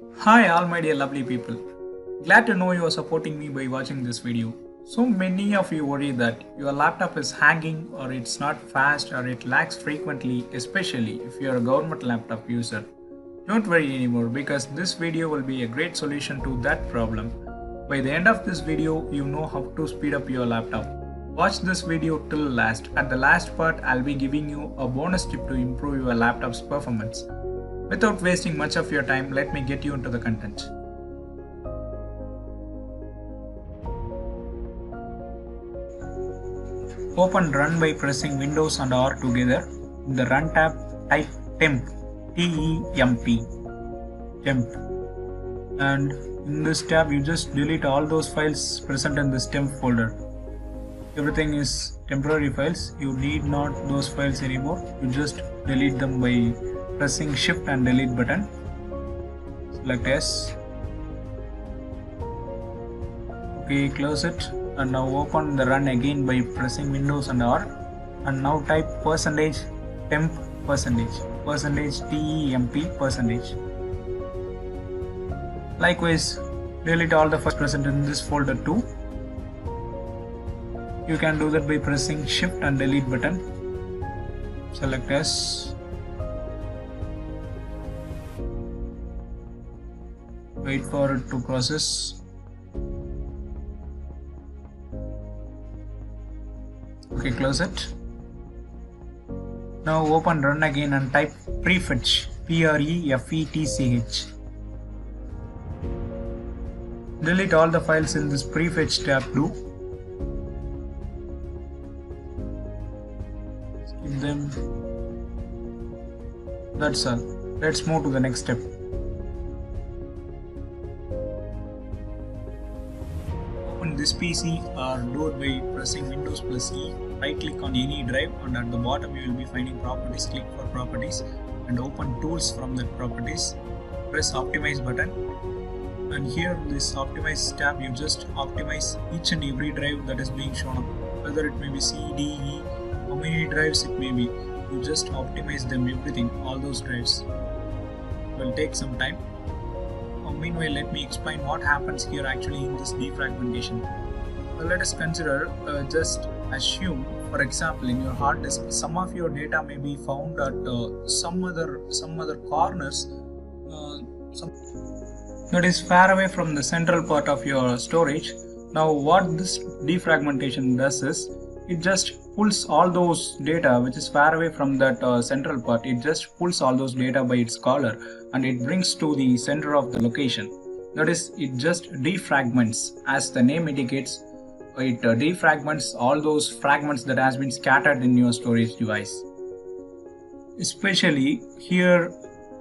Hi all my dear lovely people. Glad to know you are supporting me by watching this video. So many of you worry that your laptop is hanging or it's not fast or it lags frequently, especially if you are a government laptop user. Don't worry anymore because this video will be a great solution to that problem. By the end of this video, you know how to speed up your laptop. Watch this video till last. At the last part, I'll be giving you a bonus tip to improve your laptop's performance. Without wasting much of your time, let me get you into the content. Open Run by pressing Windows and R together. In the Run tab, type temp, T-E-M-P, temp. And in this tab, you just delete all those files present in this temp folder. Everything is temporary files. You need not those files anymore. You just delete them by pressing Shift and Delete button. Select yes. Okay, close it. And now open the Run again by pressing Windows and R. And now type %temp %temp %. Likewise, delete all the files present in this folder too. You can do that by pressing Shift and Delete button. Select yes. Wait for it to process. Okay, close it. Now open Run again and type prefetch, Prefetch. Delete all the files in this prefetch tab too. Skip them. That's all. Let's move to the next step. Open this PC or load by pressing Windows plus E. Right click on any drive and at the bottom you will be finding properties. Click for properties and open tools from that properties. Press optimize button and here in this optimize tab you just optimize each and every drive that is being shown up. Whether it may be C, D, E, how many drives it may be. You just optimize them, everything, all those drives. It will take some time. Meanwhile, let me explain what happens here actually in this defragmentation. Let us consider, just assume, for example, in your hard disk, some of your data may be found at some other corners, that is far away from the central part of your storage. Now, what this defragmentation does is, it just pulls all those data which is far away from that central part. It just pulls all those data by its collar and it brings to the center of the location. That is, it just defragments. As the name indicates, it defragments all those fragments that has been scattered in your storage device. Especially here,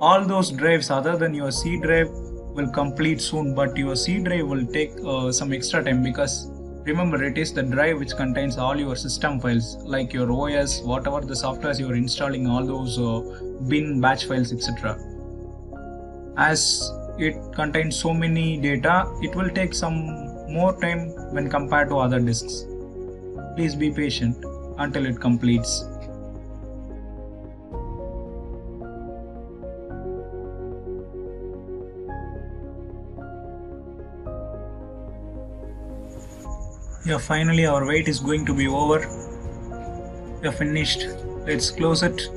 all those drives other than your C drive will complete soon, but your C drive will take some extra time because remember, it is the drive which contains all your system files like your OS, whatever the softwares you are installing, all those bin, batch files, etc. As it contains so many data, it will take some more time when compared to other disks. Please be patient until it completes. Yeah, finally our wait is going to be over. We are finished. Let's close it.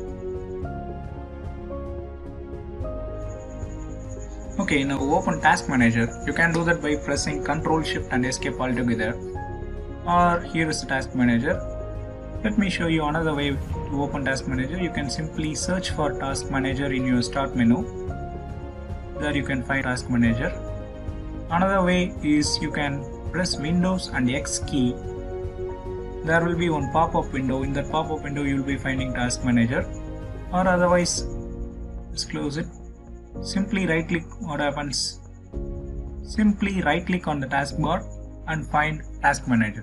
Okay, now open Task Manager. You can do that by pressing Ctrl Shift and Escape altogether. Or here is the Task Manager. Let me show you another way to open Task Manager. You can simply search for Task Manager in your Start menu. There you can find Task Manager. Another way is you can press Windows and X key. There will be one pop-up window. In that pop-up window you will be finding Task Manager, or otherwise just close it. Simply right click. What happens? Simply right click on the taskbar and find Task Manager.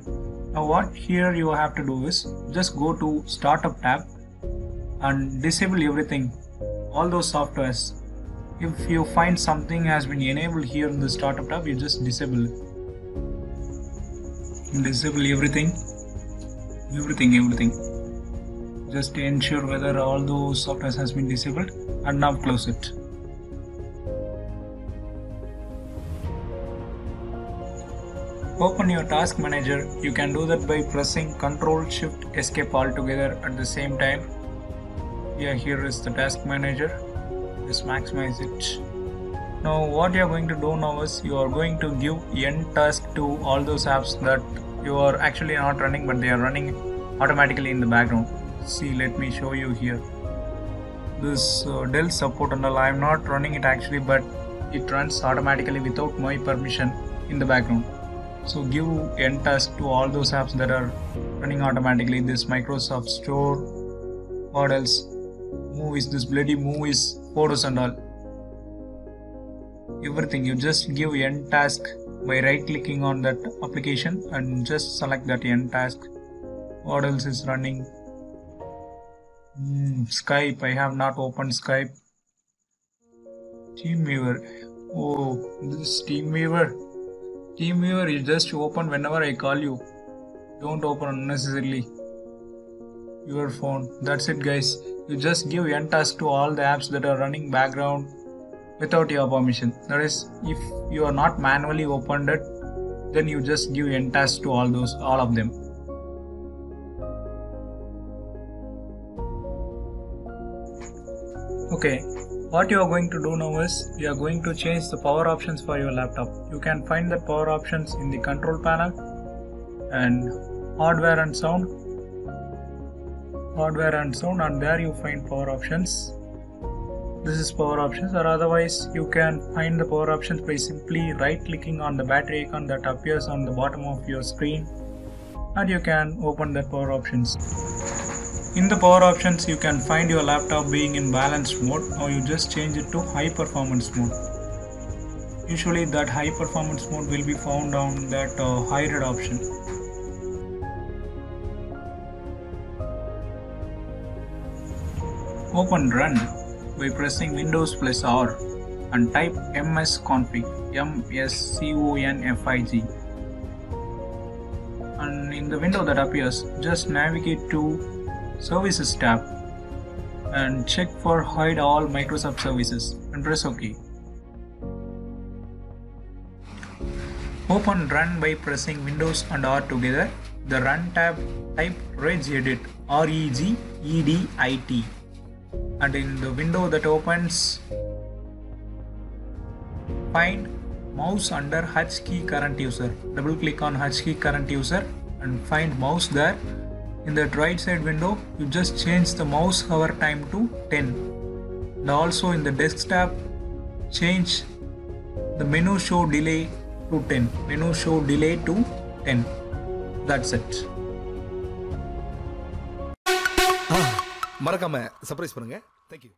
Now what here you have to do is just go to Startup tab and disable everything, all those softwares. If you find something has been enabled here in the Startup tab, you just disable it. Disable everything. Just ensure whether all those softwares has been disabled and now close it. Open your task manager. You can do that by pressing Ctrl Shift Escape all together at the same time. Yeah, here is the task manager. Just maximize it. Now what you are going to do now is you are going to give end task to all those apps that you are actually not running, but they are running automatically in the background. See, let me show you here. This Dell support and all, I am not running it actually, but it runs automatically without my permission in the background. So give end task to all those apps that are running automatically. This Microsoft Store, what else? Movies, this bloody movies, photos and all. Everything, you just give end task by right clicking on that application and just select that end task. What else is running? Skype, I have not opened Skype. TeamViewer, oh, this TeamViewer is just open whenever I call you. Don't open unnecessarily your phone. That's it guys. You just give end task to all the apps that are running background without your permission. That is, if you are not manually opened it, then you just give end task to all of them. Okay, what you are going to do now is you are going to change the power options for your laptop. You can find the power options in the control panel and hardware and sound, and there you find power options. This is power options, or otherwise you can find the power options by simply right clicking on the battery icon that appears on the bottom of your screen, and you can open the power options. In the power options you can find your laptop being in balanced mode, or you just change it to high performance mode. Usually that high performance mode will be found on that high-red option. Open Run by pressing Windows plus R and type msconfig, msconfig, and in the window that appears, just navigate to Services tab and check for hide all Microsoft services and press OK. Open Run by pressing Windows and R together. The Run tab, type regedit, regedit, and in the window that opens, find mouse under H key current user. Double click on H key current user and find mouse there. In that right side window, you just change the mouse hover time to 10. And also in the desktop, change the menu show delay to 10. Menu show delay to 10. That's it. மறக்காம surprise பண்ணுங்க. Thank you.